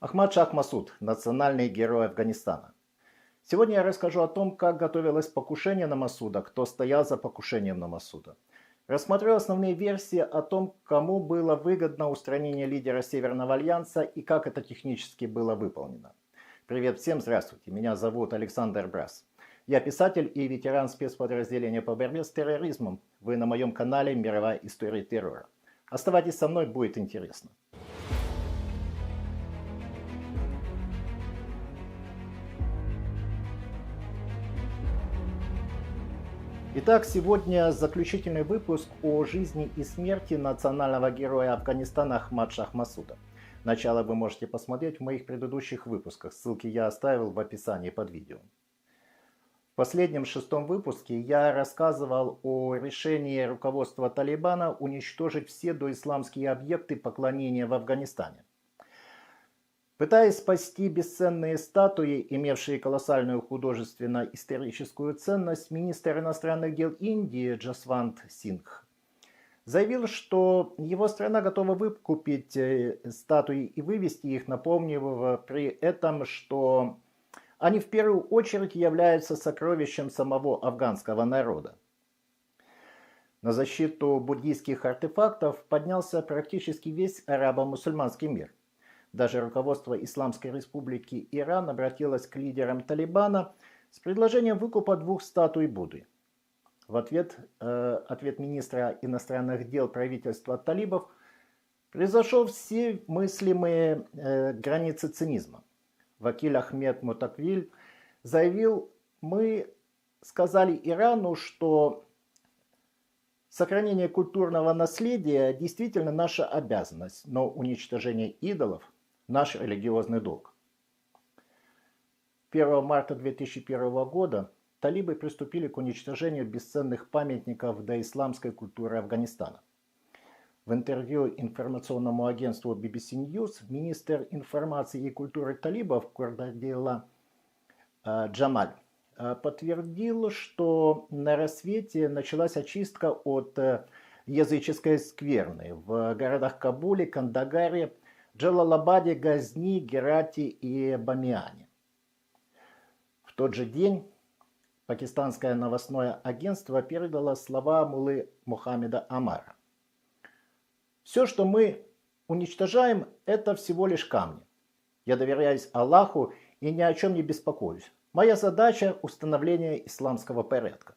Ахмад Шах Масуд – национальный герой Афганистана. Сегодня я расскажу о том, как готовилось покушение на Масуда, кто стоял за покушением на Масуда. Рассмотрю основные версии о том, кому было выгодно устранение лидера Северного альянса и как это технически было выполнено. Привет всем, здравствуйте, меня зовут Александр Брас. Я писатель и ветеран спецподразделения по борьбе с терроризмом. Вы на моем канале «Мировая история террора». Оставайтесь со мной, будет интересно. Итак, сегодня заключительный выпуск о жизни и смерти национального героя Афганистана Ахмад Шах Масуда. Начало вы можете посмотреть в моих предыдущих выпусках, ссылки я оставил в описании под видео. В последнем шестом выпуске я рассказывал о решении руководства Талибана уничтожить все доисламские объекты поклонения в Афганистане. Пытаясь спасти бесценные статуи, имевшие колоссальную художественно-историческую ценность, министр иностранных дел Индии Джасвант Сингх заявил, что его страна готова выкупить статуи и вывести их, напомнив при этом, что они в первую очередь являются сокровищем самого афганского народа. На защиту буддийских артефактов поднялся практически весь арабо-мусульманский мир. Даже руководство Исламской Республики Иран обратилось к лидерам Талибана с предложением выкупа 2 статуй Будды. В ответ министра иностранных дел правительства талибов превзошел все мыслимые границы цинизма. Вакиль Ахмед Мутаквиль заявил: мы сказали Ирану, что сохранение культурного наследия действительно наша обязанность, но уничтожение идолов – наш религиозный долг. 1 марта 2001 года талибы приступили к уничтожению бесценных памятников доисламской культуры Афганистана. В интервью информационному агентству BBC News министр информации и культуры талибов Курдадилла Джамаль подтвердил, что на рассвете началась очистка от языческой скверны в городах Кабуле, Кандагаре, Джалалабаде, Газни, Герати и Бамиане. В тот же день пакистанское новостное агентство передало слова муллы Мухаммеда Амара. Все, что мы уничтожаем, это всего лишь камни. Я доверяюсь Аллаху и ни о чем не беспокоюсь. Моя задача – установление исламского порядка.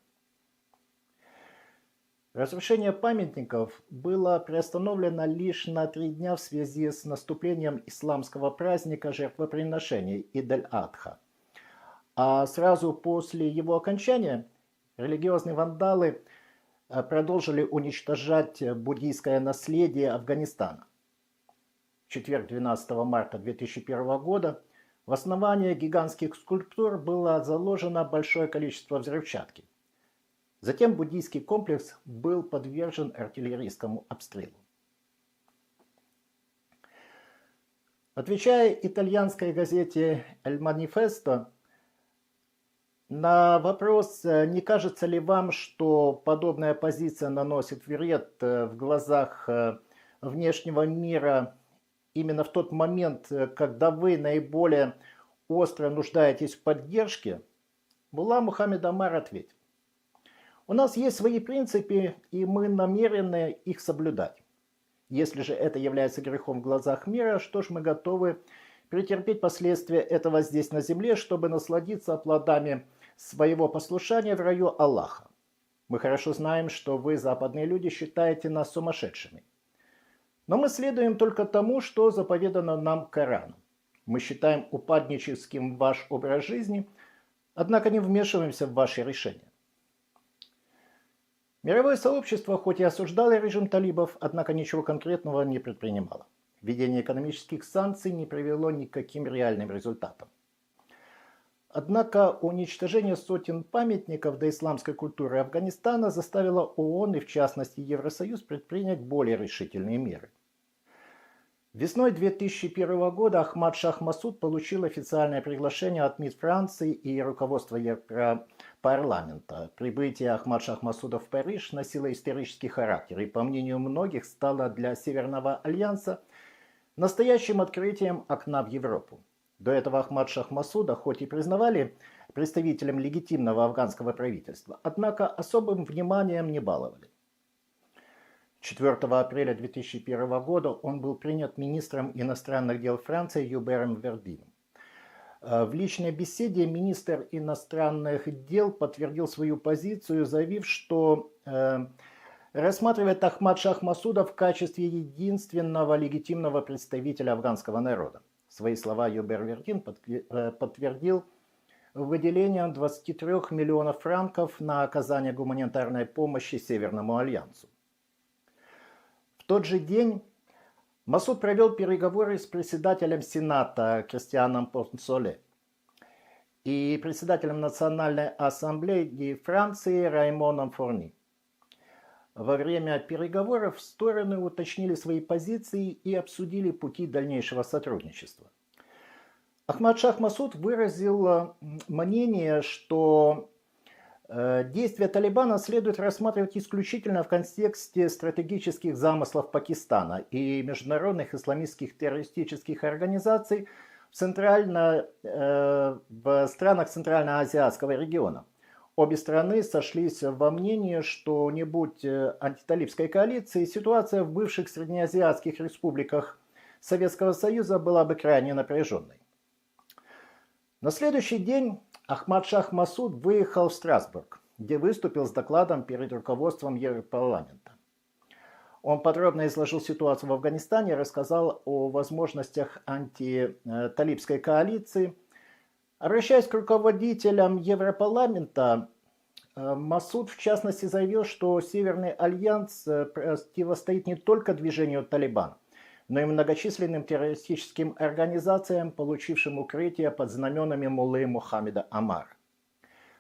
Разрушение памятников было приостановлено лишь на 3 дня в связи с наступлением исламского праздника жертвоприношения Идель-Адха. А сразу после его окончания религиозные вандалы продолжили уничтожать буддийское наследие Афганистана. В четверг, 12 марта 2001 года, в основание гигантских скульптур было заложено большое количество взрывчатки. Затем буддийский комплекс был подвержен артиллерийскому обстрелу. Отвечая итальянской газете «Эль Манифесто» на вопрос, не кажется ли вам, что подобная позиция наносит вред в глазах внешнего мира именно в тот момент, когда вы наиболее остро нуждаетесь в поддержке, мулла Мухаммед Амар ответил: у нас есть свои принципы, и мы намерены их соблюдать. Если же это является грехом в глазах мира, что ж, мы готовы претерпеть последствия этого здесь на земле, чтобы насладиться плодами своего послушания в раю Аллаха. Мы хорошо знаем, что вы, западные люди, считаете нас сумасшедшими. Но мы следуем только тому, что заповедано нам Кораном. Мы считаем упадническим ваш образ жизни, однако не вмешиваемся в ваши решения. Мировое сообщество хоть и осуждало режим талибов, однако ничего конкретного не предпринимало. Введение экономических санкций не привело ни к каким реальным результатам. Однако уничтожение сотен памятников доисламской культуры Афганистана заставило ООН и в частности Евросоюз предпринять более решительные меры. Весной 2001 года Ахмад Шах Масуд получил официальное приглашение от МИД Франции и руководства Европарламента. Прибытие Ахмад Шах Масуда в Париж носило исторический характер и, по мнению многих, стало для Северного альянса настоящим открытием окна в Европу. До этого Ахмад Шах Масуда хоть и признавали представителем легитимного афганского правительства, однако особым вниманием не баловали. 4 апреля 2001 года он был принят министром иностранных дел Франции Юбером Вердином. В личной беседе министр иностранных дел подтвердил свою позицию, заявив, что рассматривает Ахмад Шах Масуда в качестве единственного легитимного представителя афганского народа. Свои слова Юбер Вердин подтвердил выделением 23 миллионов франков на оказание гуманитарной помощи Северному альянсу. В тот же день Масуд провел переговоры с председателем Сената Кристианом Понсоле и председателем Национальной ассамблеи Франции Раймоном Форни. Во время переговоров стороны уточнили свои позиции и обсудили пути дальнейшего сотрудничества. Ахмад Шах Масуд выразил мнение, что действия Талибана следует рассматривать исключительно в контексте стратегических замыслов Пакистана и международных исламистских террористических организаций в странах Центральноазиатского региона. Обе страны сошлись во мнении, что не будь антиталибской коалиции, ситуация в бывших среднеазиатских республиках Советского Союза была бы крайне напряженной. На следующий день Ахмад Шах Масуд выехал в Страсбург, где выступил с докладом перед руководством Европарламента. Он подробно изложил ситуацию в Афганистане и рассказал о возможностях антиталибской коалиции. Обращаясь к руководителям Европарламента, Масуд в частности заявил, что Северный альянс противостоит не только движению Талибан, но и многочисленным террористическим организациям, получившим укрытие под знаменами муллы Мухаммеда Омара.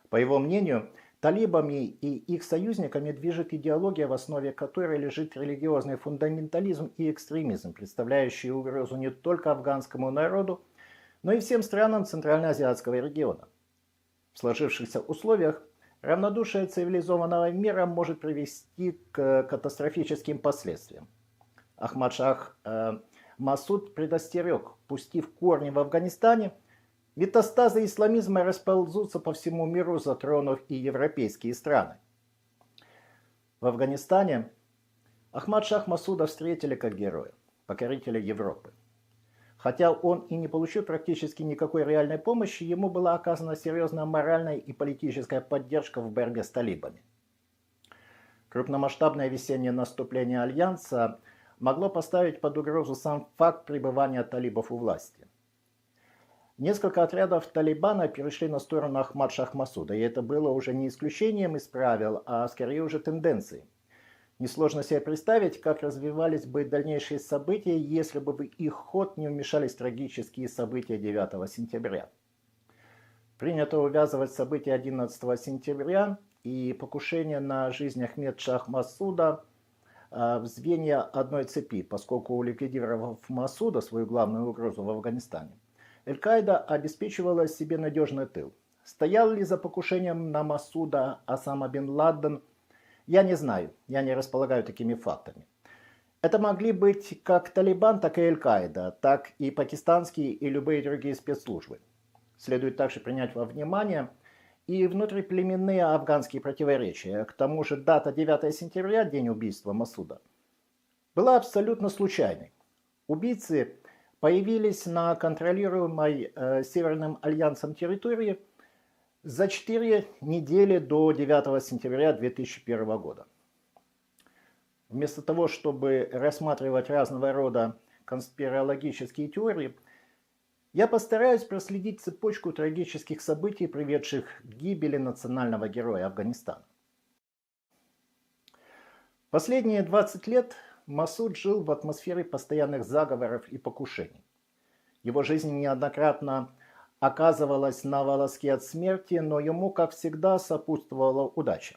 По его мнению, талибами и их союзниками движет идеология, в основе которой лежит религиозный фундаментализм и экстремизм, представляющие угрозу не только афганскому народу, но и всем странам Центральноазиатского региона. В сложившихся условиях равнодушие цивилизованного мира может привести к катастрофическим последствиям. Ахмад Шах Масуд предостерег, пустив корни в Афганистане, метастазы исламизма расползутся по всему миру, затронув и европейские страны. В Афганистане Ахмад Шах Масуда встретили как героя, покорителя Европы. Хотя он и не получил практически никакой реальной помощи, ему была оказана серьезная моральная и политическая поддержка в борьбе с талибами. Крупномасштабное весеннее наступление Альянса могло поставить под угрозу сам факт пребывания талибов у власти. Несколько отрядов Талибана перешли на сторону Ахмад Шах Масуда, и это было уже не исключением из правил, а скорее уже тенденцией. Несложно себе представить, как развивались бы дальнейшие события, если бы в их ход не вмешались трагические события 9 сентября. Принято увязывать события 11 сентября и покушение на жизнь Ахмад Шах Масуда в звенья одной цепи, поскольку, ликвидировав Масуда, свою главную угрозу в Афганистане, Аль-Каида обеспечивала себе надежный тыл. Стоял ли за покушением на Масуда Осама бен Ладен, я не знаю, я не располагаю такими фактами. Это могли быть как Талибан, так и Аль-Каида, так и пакистанские и любые другие спецслужбы. Следует также принять во внимание и внутриплеменные афганские противоречия. К тому же дата 9 сентября, день убийства Масуда, была абсолютно случайной. Убийцы появились на контролируемой Северным альянсом территории за 4 недели до 9 сентября 2001 года. Вместо того, чтобы рассматривать разного рода конспирологические теории, я постараюсь проследить цепочку трагических событий, приведших к гибели национального героя Афганистана. Последние 20 лет Масуд жил в атмосфере постоянных заговоров и покушений. Его жизнь неоднократно оказывалась на волоске от смерти, но ему, как всегда, сопутствовала удача.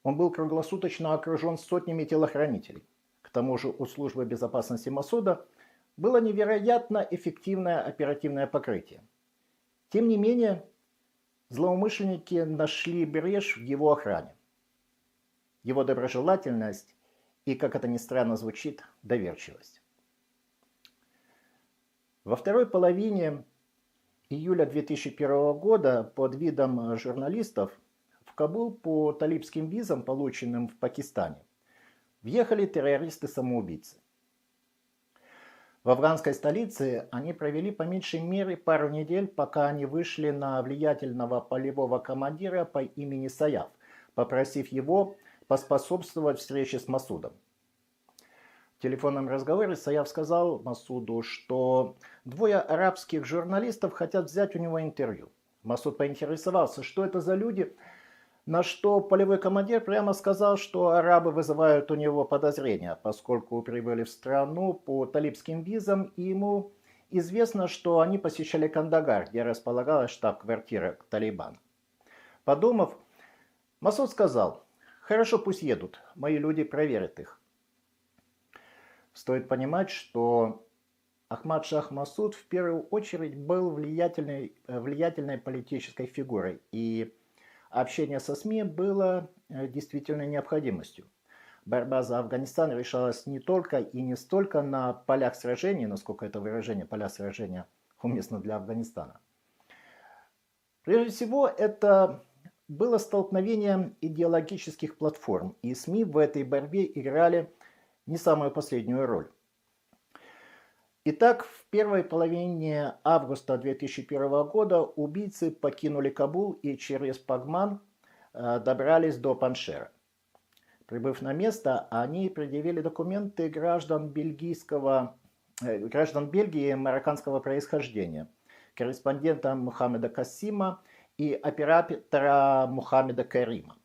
Он был круглосуточно окружен сотнями телохранителей. К тому же у службы безопасности Масуда было невероятно эффективное оперативное покрытие. Тем не менее, злоумышленники нашли брешь в его охране. Его доброжелательность и, как это ни странно звучит, доверчивость. Во второй половине июля 2001 года под видом журналистов в Кабул по талибским визам, полученным в Пакистане, въехали террористы-самоубийцы. В афганской столице они провели по меньшей мере пару недель, пока они вышли на влиятельного полевого командира по имени Саяф, попросив его поспособствовать встрече с Масудом. В телефонном разговоре Саяф сказал Масуду, что двое арабских журналистов хотят взять у него интервью. Масуд поинтересовался, что это за люди, на что полевой командир прямо сказал, что арабы вызывают у него подозрения, поскольку прибыли в страну по талибским визам, и ему известно, что они посещали Кандагар, где располагалась штаб-квартира Талибана. Подумав, Масуд сказал: «Хорошо, пусть едут, мои люди проверят их». Стоит понимать, что Ахмад Шах Масуд в первую очередь был влиятельной политической фигурой, и общение со СМИ было действительно необходимостью. Борьба за Афганистан решалась не только и не столько на полях сражений, насколько это выражение «поля сражения» уместно для Афганистана. Прежде всего, это было столкновение идеологических платформ, и СМИ в этой борьбе играли не самую последнюю роль. Итак, в первой половине августа 2001 года убийцы покинули Кабул и через Пагман добрались до Паншера. Прибыв на место, они предъявили документы граждан Бельгии марокканского происхождения, корреспондента Мухаммеда Касима и оператора Мухаммеда Карима.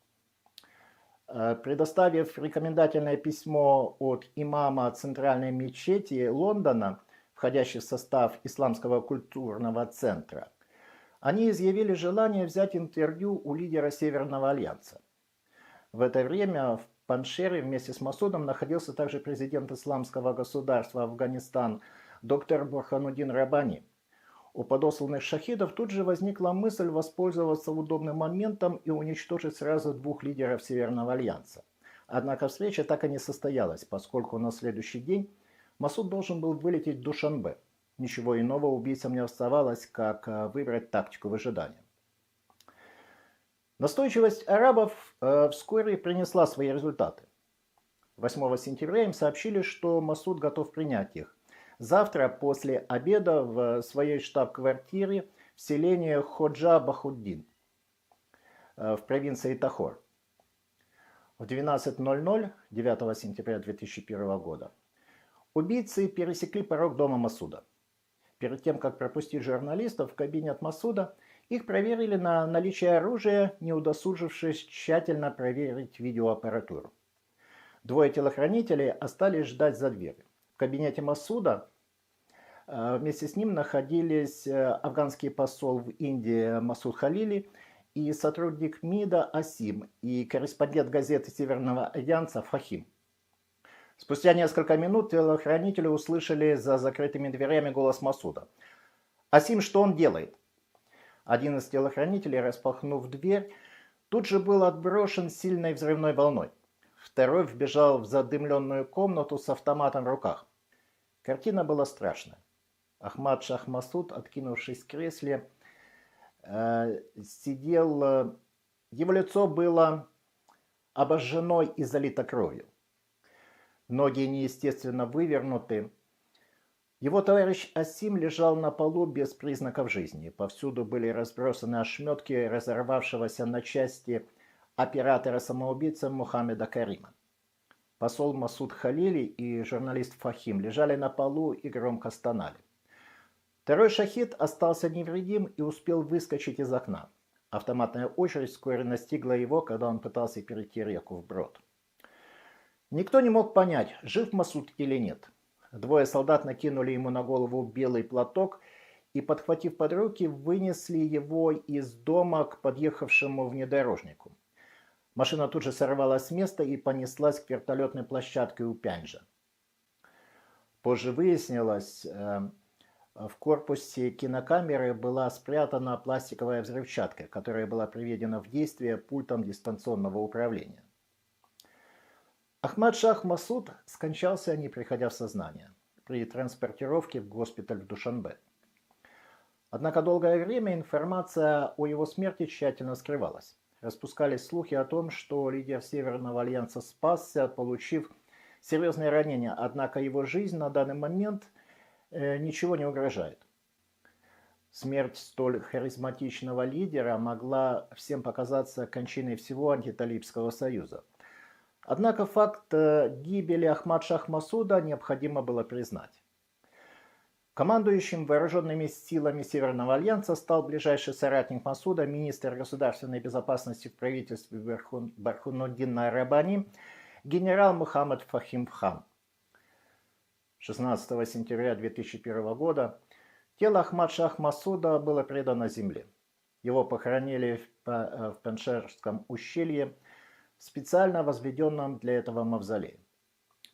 Предоставив рекомендательное письмо от имама Центральной мечети Лондона, входящий в состав Исламского культурного центра, они изъявили желание взять интервью у лидера Северного альянса. В это время в Паншере вместе с Масудом находился также президент Исламского государства Афганистан доктор Бурхануддин Раббани. У подосланных шахидов тут же возникла мысль воспользоваться удобным моментом и уничтожить сразу двух лидеров Северного альянса. Однако встреча так и не состоялась, поскольку на следующий день Масуд должен был вылететь в Душанбе. Ничего иного убийцам не оставалось, как выбрать тактику выжидания. Настойчивость арабов вскоре принесла свои результаты. 8 сентября им сообщили, что Масуд готов принять их. Завтра после обеда в своей штаб-квартире в селении Ходжа Бахуддин в провинции Тахор. В 12:00 9 сентября 2001 года убийцы пересекли порог дома Масуда. Перед тем, как пропустить журналистов в кабинет Масуда, их проверили на наличие оружия, не удосужившись тщательно проверить видеоаппаратуру. Двое телохранителей остались ждать за дверью. В кабинете Масуда вместе с ним находились афганский посол в Индии Масуд Халили и сотрудник МИДа Асим и корреспондент газеты Северного альянса Фахим. Спустя несколько минут телохранители услышали за закрытыми дверями голос Масуда. «Асим, что он делает?» Один из телохранителей, распахнув дверь, тут же был отброшен сильной взрывной волной. Второй вбежал в задымленную комнату с автоматом в руках. Картина была страшная. Ахмад Шах Масуд, откинувшись в кресле, сидел. Его лицо было обожжено и залито кровью. Ноги неестественно вывернуты. Его товарищ Асим лежал на полу без признаков жизни. Повсюду были разбросаны ошметки разорвавшегося на части оператора-самоубийцы Мухаммеда Карима. Посол Масуд Халили и журналист Фахим лежали на полу и громко стонали. Второй шахид остался невредим и успел выскочить из окна. Автоматная очередь вскоре настигла его, когда он пытался перейти реку вброд. Никто не мог понять, жив Масуд или нет. Двое солдат накинули ему на голову белый платок и, подхватив под руки, вынесли его из дома к подъехавшему внедорожнику. Машина тут же сорвалась с места и понеслась к вертолетной площадке у Пянджа. Позже выяснилось, в корпусе кинокамеры была спрятана пластиковая взрывчатка, которая была приведена в действие пультом дистанционного управления. Ахмад Шах Масуд скончался, не приходя в сознание. при транспортировке в госпиталь в Душанбе. Однако долгое время информация о его смерти тщательно скрывалась. Распускались слухи о том, что лидер Северного альянса спасся, получив серьезные ранения, однако его жизнь на данный момент ничего не угрожает. Смерть столь харизматичного лидера могла всем показаться кончиной всего антиталибского союза. Однако факт гибели Ахмад-Шах Масуда необходимо было признать. Командующим вооруженными силами Северного альянса стал ближайший соратник Масуда, министр государственной безопасности в правительстве Бархунуддина Раббани, генерал Мухаммад Фахим хан. 16 сентября 2001 года тело Ахмад-Шах Масуда было предано земле. Его похоронили в Паншерском ущелье, в специально возведенном для этого мавзолее.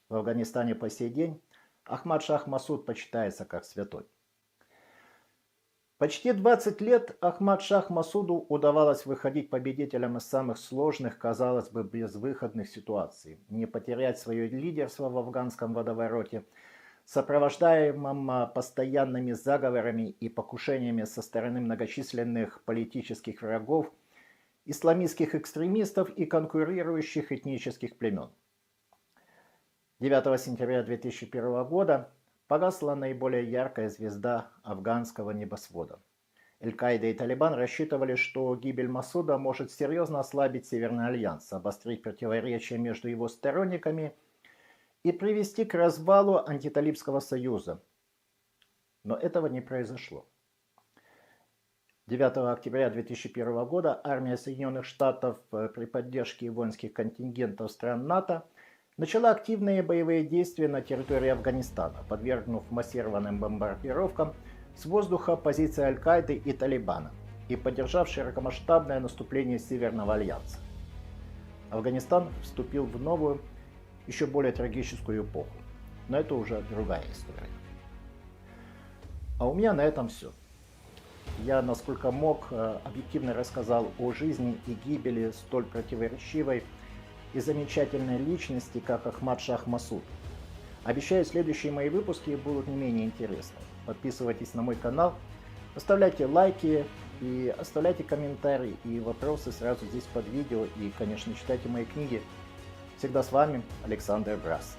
В Афганистане по сей день Ахмад-Шах Масуд почитается как святой. Почти 20 лет Ахмад-Шах Масуду удавалось выходить победителем из самых сложных, казалось бы, безвыходных ситуаций, не потерять свое лидерство в афганском водовороте, сопровождаемом постоянными заговорами и покушениями со стороны многочисленных политических врагов, исламистских экстремистов и конкурирующих этнических племен. 9 сентября 2001 года погасла наиболее яркая звезда афганского небосвода. Аль-Каида и Талибан рассчитывали, что гибель Масуда может серьезно ослабить Северный альянс, обострить противоречия между его сторонниками и привести к развалу антиталибского союза. Но этого не произошло. 9 октября 2001 года армия Соединенных Штатов при поддержке воинских контингентов стран НАТО начала активные боевые действия на территории Афганистана, подвергнув массированным бомбардировкам с воздуха позиции Аль-Каиды и Талибана и поддержав широкомасштабное наступление Северного альянса. Афганистан вступил в новую, еще более трагическую эпоху. Но это уже другая история. А у меня на этом все. Я, насколько мог, объективно рассказал о жизни и гибели столь противоречивой и замечательной личности, как Ахмад-Шах Масуд. Обещаю, следующие мои выпуски будут не менее интересны. Подписывайтесь на мой канал, оставляйте лайки и оставляйте комментарии и вопросы сразу здесь под видео. И, конечно, читайте мои книги. Всегда с вами Александр Брас.